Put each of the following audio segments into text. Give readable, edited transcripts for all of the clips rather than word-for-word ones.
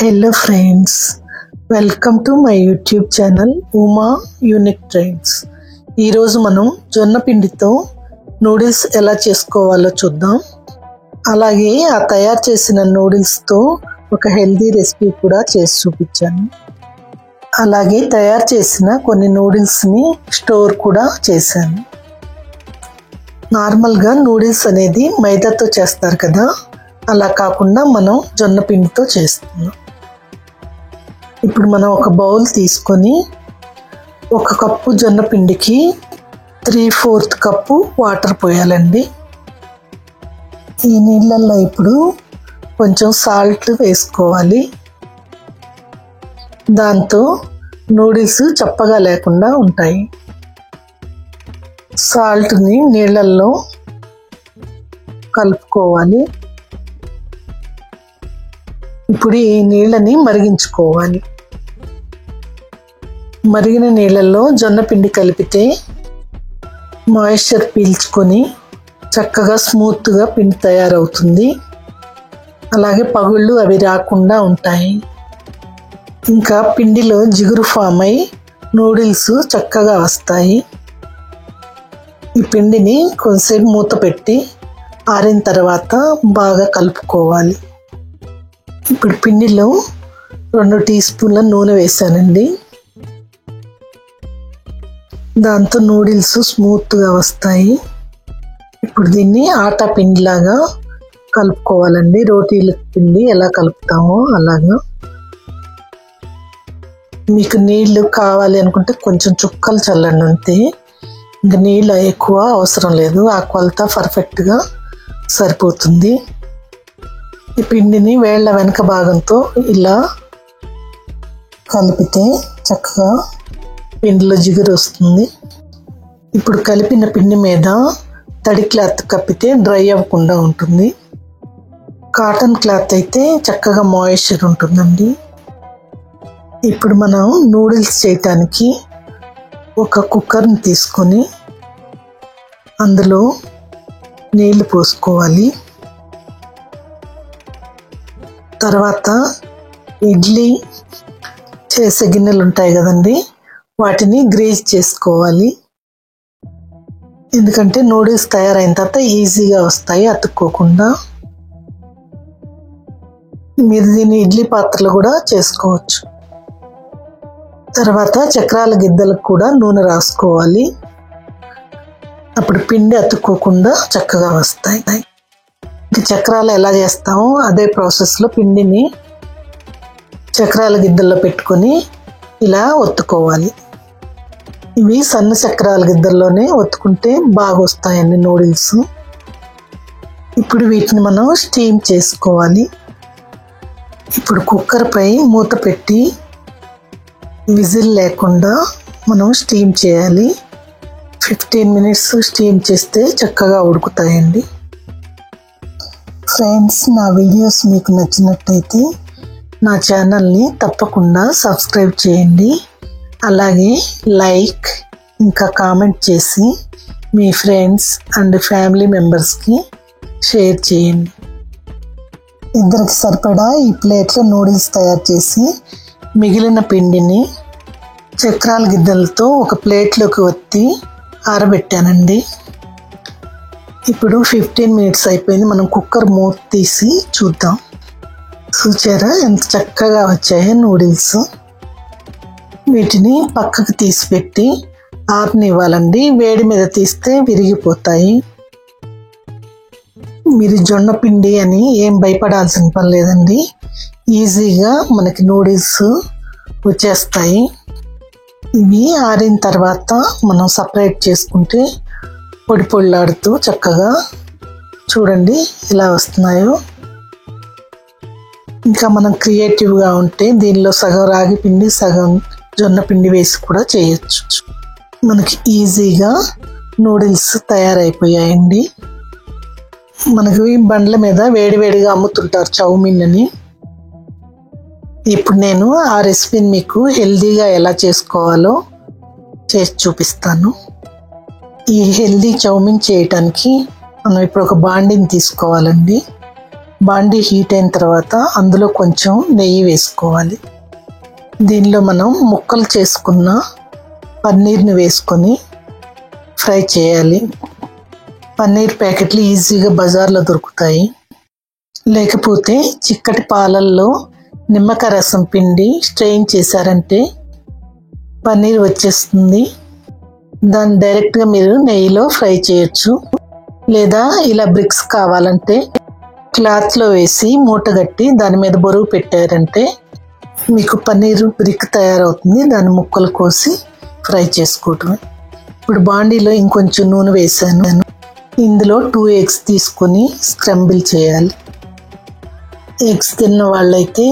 Hello friends, welcome to my YouTube channel Uma unique trends. ఈరోజు మనం జొన్న పిండితో నూడిల్స్ ఎలా చేసుకోవాలో చూద్దాం. అలాగే ఆ తయారు చేసిన నూడిల్స్తో ఒక హెల్దీ రెసిపీ కూడా చేసి చూపించాను. అలాగే తయారు చేసిన కొన్ని నూడిల్స్ని స్టోర్ కూడా చేశాను. నార్మల్గా నూడిల్స్ అనేది మైదాతో చేస్తారు కదా, అలా కాకుండా మనం జొన్న పిండితో చేస్తున్నాం. ఇప్పుడు మనం ఒక బౌల్ తీసుకొని 1 కప్పు జొన్న పిండికి 3/4 కప్పు వాటర్ పోయాలండి. ఈ నీళ్ళల్లో ఇప్పుడు కొంచెం సాల్ట్ వేసుకోవాలి. దాంతో నూడిల్స్ చప్పగా లేకుండా ఉంటాయి. సాల్ట్ని నీళ్ళల్లో కలుపుకోవాలి. ఇప్పుడు ఈ నీళ్ళని మరిగించుకోవాలి. మరిగిన నీళ్ళల్లో జొన్న పిండి కలిపితే మాయిశ్చర్ పీల్చుకొని చక్కగా స్మూత్గా పిండి తయారవుతుంది. అలాగే పగుళ్ళు అవి రాకుండా ఉంటాయి. ఇంకా పిండిలో జిగురు ఫామ్ అయి నూడిల్స్ చక్కగా వస్తాయి. ఈ పిండిని కొంచెంసేపు మూత పెట్టి ఆరిన తర్వాత బాగా కలుపుకోవాలి. ఇప్పుడు పిండిలో 2 టీ స్పూన్ల నూనె వేసానండి. దాంతో నూడిల్స్ స్మూత్గా వస్తాయి. ఇప్పుడు దీన్ని ఆటా పిండిలాగా కలుపుకోవాలండి. రోటీల పిండి ఎలా కలుపుతామో అలాగా. మీకు నీళ్లు కావాలి అనుకుంటే కొంచెం చుక్కలు చల్లండి అంతే. ఇంకా నీళ్ళు ఎక్కువ అవసరం లేదు, ఆ కొలత పర్ఫెక్ట్గా సరిపోతుంది. ఈ పిండిని వేళ్ళ వెనక భాగంతో ఇలా కలిపితే చక్కగా పిండిలో జిగురు వస్తుంది. ఇప్పుడు కలిపిన పిండి మీద తడి క్లాత్ కప్పితే డ్రై అవ్వకుండా ఉంటుంది. కాటన్ క్లాత్ అయితే చక్కగా మాయిశ్చర్ ఉంటుందండి. ఇప్పుడు మనం నూడిల్స్ చేయటానికి ఒక కుక్కర్ని తీసుకొని అందులో నీళ్లు పోసుకోవాలి. తర్వాత ఇడ్లీ చేసే గిన్నెలు ఉంటాయి కదండి, వాటిని గ్రేజ్ చేసుకోవాలి. ఎందుకంటే నూడిల్స్ తయారైన తర్వాత ఈజీగా వస్తాయి అతుక్కోకుండా. మీరు దీన్ని ఇడ్లీ పాత్రలు కూడా చేసుకోవచ్చు. తర్వాత చక్రాల గిద్దలకు కూడా నూనె రాసుకోవాలి. అప్పుడు పిండి అతుక్కోకుండా చక్కగా వస్తాయి. చక్రాలు ఎలా చేస్తామో అదే ప్రాసెస్లో పిండిని చక్రాల గిద్దల్లో పెట్టుకొని ఇలా ఒత్తుకోవాలి. ఇవి సన్న చక్రాల గిద్దల్లోనే ఒత్తుకుంటే బాగా వస్తాయండి నూడిల్స్. ఇప్పుడు వీటిని మనం స్టీమ్ చేసుకోవాలి. ఇప్పుడు కుక్కర్పై మూత పెట్టి విజిల్ లేకుండా మనం స్టీమ్ చేయాలి. 15 మినిట్స్ స్టీమ్ చేస్తే చక్కగా ఉడుకుతాయండి. ఫ్రెండ్స్, నా వీడియోస్ మీకు నచ్చినట్టయితే నా ఛానల్ని తప్పకుండా సబ్స్క్రైబ్ చేయండి. అలాగే లైక్ ఇంకా కామెంట్ చేసి మీ ఫ్రెండ్స్ అండ్ ఫ్యామిలీ మెంబర్స్కి షేర్ చేయండి. ఇద్దరికి సరిపడా ఈ ప్లేట్లో నూడిల్స్ తయారు చేసి మిగిలిన పిండిని చక్రాల గిద్దలతో ఒక ప్లేట్లోకి ఒత్తి ఆరబెట్టానండి. ఇప్పుడు 15 మినిట్స్ అయిపోయింది. మనం కుక్కర్ మూత తీసి చూద్దాం. చూచారా ఎంత చక్కగా వచ్చాయో నూడిల్స్. వీటిని పక్కకు తీసి పెట్టి ఆరనివ్వాలండి. వేడి మీద తీస్తే విరిగిపోతాయి. మీరు జొన్న పిండి అని ఏం భయపడాల్సిన పని లేదండి. ఈజీగా మనకి నూడిల్స్ వచ్చేస్తాయి. ఇవి ఆరిన తర్వాత మనం సపరేట్ చేసుకుంటే పొడి పొడిలాడుతూ చక్కగా చూడండి ఎలా వస్తున్నాయో. ఇంకా మనం క్రియేటివ్గా ఉంటే దీనిలో సగం రాగి పిండి సగం జొన్న పిండి వేసి కూడా చేయొచ్చు. మనకి ఈజీగా నూడిల్స్ తయారైపోయాయండి. మనకి బండ్ల మీద వేడివేడిగా అమ్ముతుంటారు చౌమిన్ అని. ఇప్పుడు నేను ఆ రెసిపీని మీకు హెల్దీగా ఎలా చేసుకోవాలో చేసి చూపిస్తాను. ఈ హెల్దీ చౌమిన్ చేయటానికి మనం ఇప్పుడు ఒక బాండిని తీసుకోవాలండి. బాండీ హీట్ అయిన తర్వాత అందులో కొంచెం నెయ్యి వేసుకోవాలి. దీనిలో మనం ముక్కలు చేసుకున్న పన్నీర్ని వేసుకొని ఫ్రై చేయాలి. పన్నీర్ ప్యాకెట్లు ఈజీగా బజార్లో దొరుకుతాయి. లేకపోతే చిక్కటి పాలల్లో నిమ్మకాయ రసం పిండి స్ట్రెయిన్ చేశారంటే పన్నీర్ వచ్చేస్తుంది. దాన్ని డైరెక్ట్గా మీరు నెయ్యిలో ఫ్రై చేయొచ్చు. లేదా ఇలా బ్రిక్స్ కావాలంటే క్లాత్లో వేసి మూటగట్టి దాని మీద బరువు పెట్టారంటే మీకు పన్నీర్ బ్రిక్ తయారవుతుంది. దాన్ని ముక్కలు కోసి ఫ్రై చేసుకోవటమే. ఇప్పుడు బాండీలో ఇంకొంచెం నూనె వేసాను. ఇందులో 2 eggs తీసుకొని స్క్రంబుల్ చేయాలి. ఎగ్స్ తిన్న వాళ్ళైతే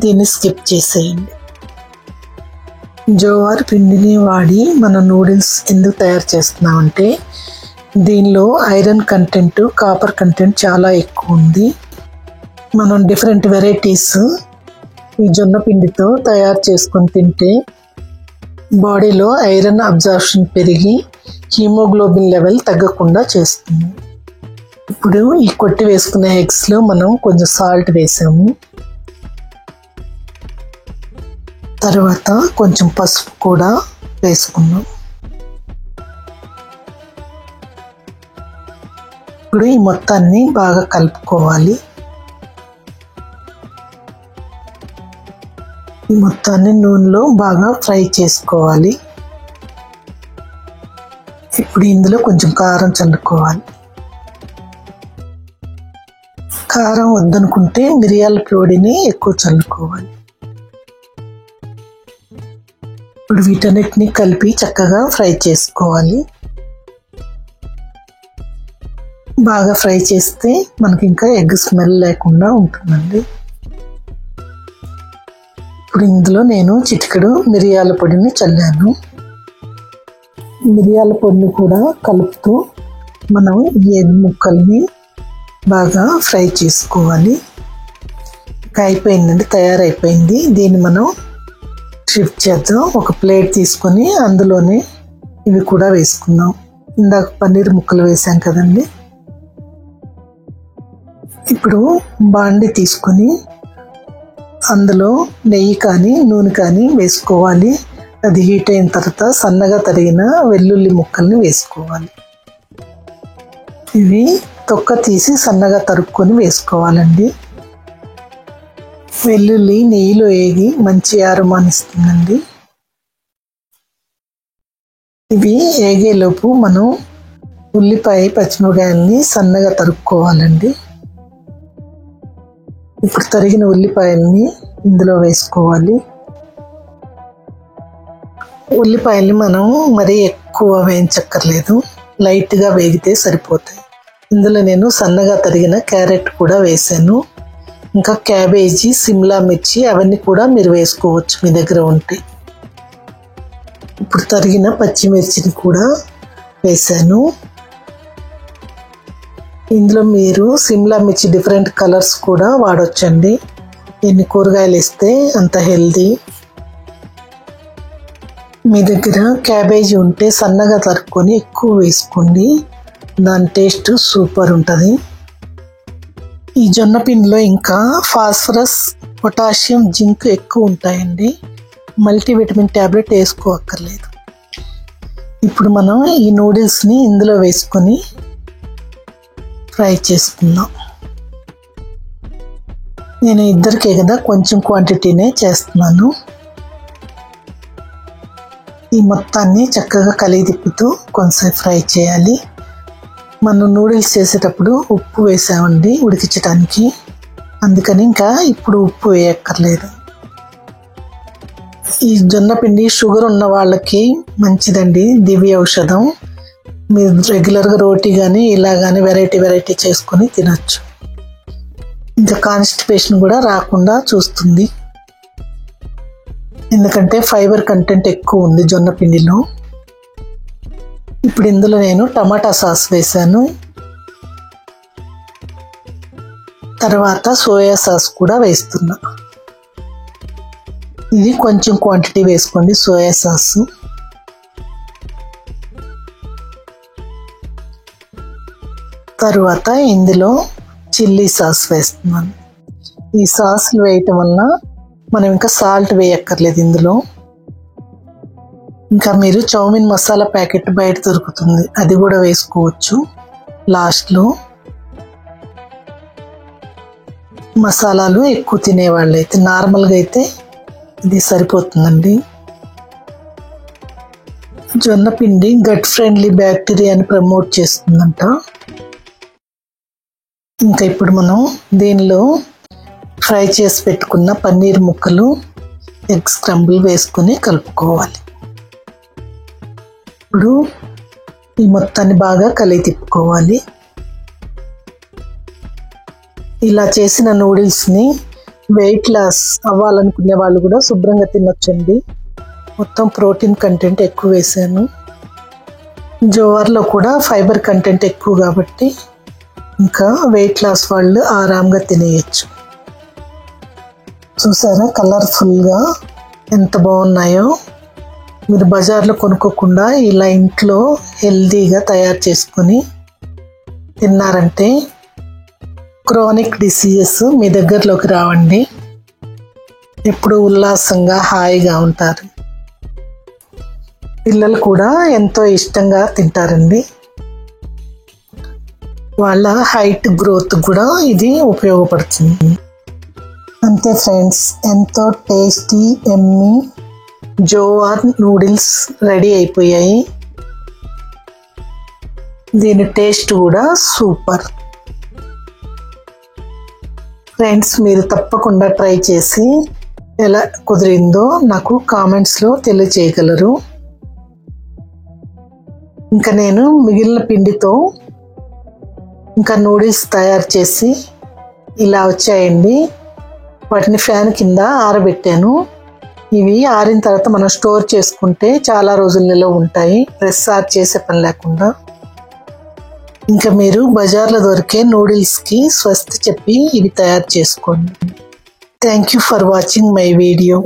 దీన్ని స్కిప్ చేసేయండి. జోవార్ పిండిని వాడి మనం నూడిల్స్ ఎందుకు తయారు చేస్తున్నామంటే దీనిలో ఐరన్ కంటెంట్, కాపర్ కంటెంట్ చాలా ఎక్కువ ఉంది. మనం డిఫరెంట్ వెరైటీస్ ఈ జొన్న పిండితో తయారు చేసుకొని తింటే బాడీలో ఐరన్ అబ్జార్ప్షన్ పెరిగి హీమోగ్లోబిన్ లెవెల్ తగ్గకుండా చేస్తుంది. ఇప్పుడు ఈ కొట్టి వేసుకునే ఎగ్స్లో మనం కొంచెం సాల్ట్ వేసాము. తర్వాత కొంచెం పసుపు కూడా వేసుకున్నాం. ఇప్పుడు ఈ మొత్తాన్ని బాగా కలుపుకోవాలి. ఈ మొత్తాన్ని నూనెలో బాగా ఫ్రై చేసుకోవాలి. ఇప్పుడు ఇందులో కొంచెం కారం చల్లుకోవాలి. కారం వద్దనుకుంటే మిరియాల పొడిని ఎక్కువ చల్లుకోవాలి. ఇప్పుడు వీటన్నిటిని కలిపి చక్కగా ఫ్రై చేసుకోవాలి. బాగా ఫ్రై చేస్తే మనకి ఇంకా ఎగ్ స్మెల్ లేకుండా ఉంటుందండి. ఇప్పుడు ఇందులో నేను చిటికెడు మిరియాల పొడిని చల్లాను. మిరియాల పొడిని కూడా కలుపుతూ మనం ఈ ఎగ్ ముక్కల్ని బాగా ఫ్రై చేసుకోవాలి. అయిపోయిందండి, తయారైపోయింది. దీన్ని మనం షిఫ్ట్ చేద్దాం. ఒక ప్లేట్ తీసుకొని అందులోనే ఇవి కూడా వేసుకుందాం. ఇందాక పన్నీర్ ముక్కలు వేసాం కదండి. ఇప్పుడు బాండి తీసుకొని అందులో నెయ్యి కానీ నూనె కానీ వేసుకోవాలి. అది హీట్ అయిన తర్వాత సన్నగా తరిగిన వెల్లుల్లి ముక్కల్ని వేసుకోవాలి. ఇవి తొక్క తీసి సన్నగా తరుక్కొని వేసుకోవాలండి. వెల్లుల్లి నెయ్యిలో వేగి మంచి ఆరోమానిస్తుందండి. ఇవి వేగేలోపు మనం ఉల్లిపాయ, పచ్చిమిరపకాయల్ని సన్నగా తరుక్కోవాలండి. ఇప్పుడు తరిగిన ఉల్లిపాయల్ని ఇందులో వేసుకోవాలి. ఉల్లిపాయల్ని మనం మరీ ఎక్కువ వేయించక్కర్లేదు, లైట్గా వేగితే సరిపోతాయి. ఇందులో నేను సన్నగా తరిగిన క్యారెట్ కూడా వేసాను. ఇంకా క్యాబేజీ, సిమ్లా మిర్చి అవన్నీ కూడా మీరు వేసుకోవచ్చు మీ దగ్గర ఉంటే. ఇప్పుడు తరిగిన పచ్చిమిర్చిని కూడా వేసాను. ఇందులో మీరు సిమ్లా మిర్చి డిఫరెంట్ కలర్స్ కూడా వాడొచ్చండి. ఎన్ని కూరగాయలు వేస్తే అంత హెల్దీ. మీ దగ్గర క్యాబేజీ ఉంటే సన్నగా తరుక్కొని ఎక్కువ వేసుకోండి, దాని టేస్ట్ సూపర్ ఉంటుంది. ఈ జొన్న పిండిలో ఇంకా ఫాస్ఫరస్, పొటాషియం, జింక్ ఎక్కువ ఉంటాయండి. మల్టీవిటమిన్ ట్యాబ్లెట్ వేసుకోవక్కర్లేదు. ఇప్పుడు మనం ఈ నూడిల్స్ని ఇందులో వేసుకొని ఫ్రై చేసుకుందాం. నేను ఇద్దరికే కదా కొంచెం క్వాంటిటీనే చేస్తున్నాను. ఈ మొత్తాన్ని చక్కగా కలిగి తిప్పుతూ కొంచెం ఫ్రై చేయాలి. మనం నూడిల్స్ చేసేటప్పుడు ఉప్పు వేసామండి ఉడికించడానికి, అందుకని ఇంకా ఇప్పుడు ఉప్పు వేయక్కర్లేదు. ఈ జొన్న పిండి షుగర్ ఉన్న వాళ్ళకి మంచిదండి, దివ్య ఔషధం. మీరు రెగ్యులర్గా రోటీ కానీ ఇలా కానీ వెరైటీ చేసుకొని తినచ్చు. ఇంకా కాన్స్టిపేషన్ కూడా రాకుండా చూస్తుంది, ఎందుకంటే ఫైబర్ కంటెంట్ ఎక్కువ ఉంది జొన్న పిండిలో. ఇప్పుడు ఇందులో నేను టమాటా సాస్ వేసాను. తర్వాత సోయా సాస్ కూడా వేస్తున్నా. ఇది కొంచెం క్వాంటిటీ వేసుకోండి సోయా సాస్. తర్వాత ఇందులో చిల్లీ సాస్ వేస్తున్నాను. ఈ సాస్లు వేయటం వల్ల మనం ఇంకా సాల్ట్ వేయక్కర్లేదు ఇందులో. ఇంకా మీరు చౌమిన్ మసాలా ప్యాకెట్ బయట దొరుకుతుంది, అది కూడా వేసుకోవచ్చు లాస్ట్లో. మసాలాలు ఎక్కువ తినేవాళ్ళు అయితే, నార్మల్గా అయితే ఇది సరిపోతుందండి. జొన్న పిండి గట్ ఫ్రెండ్లీ బ్యాక్టీరియాని ప్రమోట్ చేస్తుందంట. ఇంకా ఇప్పుడు మనం దీనిలో ఫ్రై చేసి పెట్టుకున్న పన్నీర్ ముక్కలు, ఎగ్ స్క్రంబుల్ వేసుకొని కలుపుకోవాలి. ఇప్పుడు ఈ మొత్తాన్ని బాగా కలిపి తిప్పుకోవాలి. ఇలా చేసిన నూడిల్స్ని వెయిట్ లాస్ అవ్వాలనుకునే వాళ్ళు కూడా శుభ్రంగా తినొచ్చండి. మొత్తం ప్రోటీన్ కంటెంట్ ఎక్కువ వేసాను. జోవర్లో కూడా ఫైబర్ కంటెంట్ ఎక్కువ కాబట్టి ఇంకా వెయిట్ లాస్ వాళ్ళు ఆరాంగా తినేయచ్చు. చూసారా కలర్ఫుల్గా ఎంత బాగున్నాయో. మీరు బజార్లో కొనుక్కోకుండా ఇలా ఇంట్లో హెల్తీగా తయారు చేసుకొని తిన్నారంటే క్రానిక్ డిసీజెస్ మీ దగ్గరలోకి రావండి. ఎప్పుడు ఉల్లాసంగా హాయిగా ఉంటారు. పిల్లలు కూడా ఎంతో ఇష్టంగా తింటారండి. వాళ్ళ హైట్ గ్రోత్ కూడా ఇది ఉపయోగపడుతుంది. అంతే ఫ్రెండ్స్, ఎంతో tasty Emmy jowar noodles ready అయిపోయాయి. దీని టేస్ట్ కూడా సూపర్. ఫ్రెండ్స్, మీరు తప్పకుండా ట్రై చేసి ఎలా కుదిరిందో నాకు కామెంట్స్లో తెలియచేయగలరు. ఇంకా నేను మిగిలిన పిండితో ఇంకా నూడిల్స్ తయారు చేసి ఇలా వచ్చాయండి. వాటిని ఫ్యాన్ కింద ఆరబెట్టాను. ఇవి ఆరిన తర్వాత మనం స్టోర్ చేసుకుంటే చాలా రోజుల నిల్వ ఉంటాయి, ప్రెస్ ఆర్ చేసే పని లేకుండా. ఇంకా మీరు బజార్లో దొరికే నూడిల్స్కి స్వస్తి చెప్పి ఇవి తయారు చేసుకోండి. Thank you for watching my video.